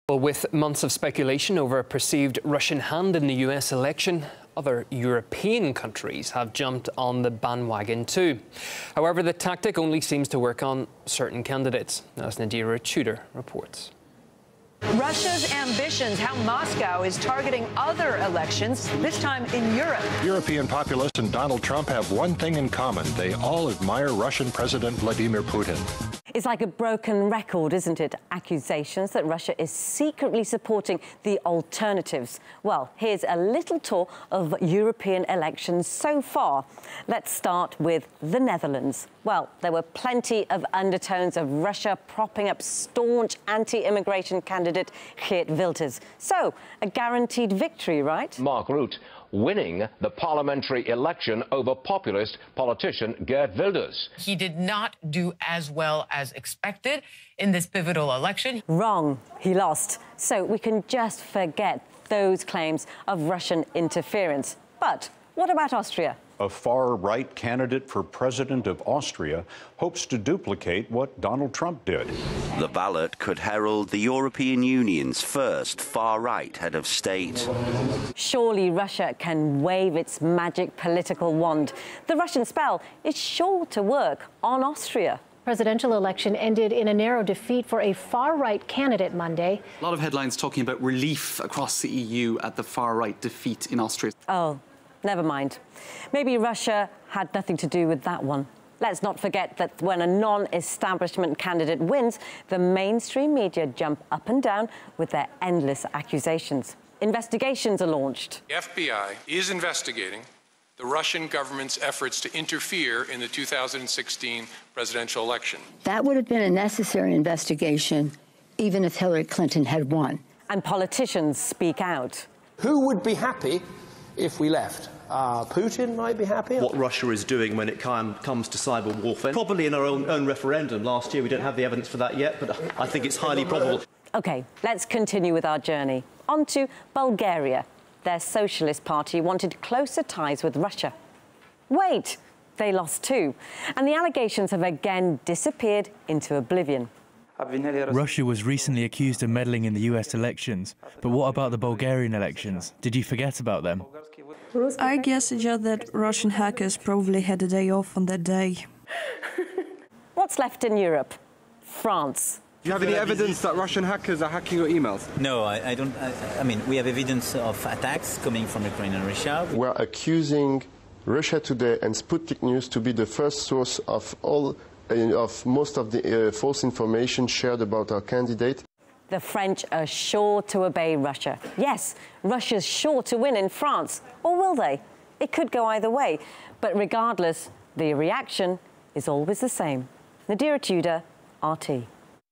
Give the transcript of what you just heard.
Well, with months of speculation over a perceived Russian hand in the US election, other European countries have jumped on the bandwagon too. However, the tactic only seems to work on certain candidates, as Nadira Tudor reports. Russia's ambitions, how Moscow is targeting other elections, this time in Europe. European populists and Donald Trump have one thing in common. They all admire Russian President Vladimir Putin. It's like a broken record, isn't it? Accusations that Russia is secretly supporting the alternatives. Well, here's a little tour of European elections so far. Let's start with the Netherlands. Well, there were plenty of undertones of Russia propping up staunch anti-immigration candidate Geert Wilders. So, a guaranteed victory, right? Mark Rutte winning the parliamentary election over populist politician Geert Wilders. He did not do as well as expected in this pivotal election. Wrong. He lost. So we can just forget those claims of Russian interference. But what about Austria? A far-right candidate for president of Austria hopes to duplicate what Donald Trump did. The ballot could herald the European Union's first far-right head of state. Surely Russia can wave its magic political wand. The Russian spell is sure to work on Austria. Presidential election ended in a narrow defeat for a far-right candidate Monday. A lot of headlines talking about relief across the EU at the far-right defeat in Austria. Oh, never mind. Maybe Russia had nothing to do with that one. Let's not forget that when a non-establishment candidate wins, the mainstream media jump up and down with their endless accusations. Investigations are launched. The FBI is investigating the Russian government's efforts to interfere in the 2016 presidential election. That would have been a necessary investigation, even if Hillary Clinton had won. And politicians speak out. Who would be happy if we left? Putin might be happy. What Russia is doing when it comes to cyber warfare. Probably in our own referendum last year. We don't have the evidence for that yet, but I think it's highly probable. OK, let's continue with our journey. On to Bulgaria. Their Socialist Party wanted closer ties with Russia. Wait, they lost too. And the allegations have again disappeared into oblivion. Russia was recently accused of meddling in the US elections. But what about the Bulgarian elections? Did you forget about them? I guess it's just that Russian hackers probably had a day off on that day. What's left in Europe? France. Do you have any evidence that Russian hackers are hacking your emails? No, I don't. I mean, we have evidence of attacks coming from Ukraine and Russia. We're accusing Russia Today and Sputnik News to be the first source of most of the false information shared about our candidate. The French are sure to obey Russia. Yes, Russia's sure to win in France. Or will they? It could go either way. But regardless, the reaction is always the same. Nadira Tudor, RT.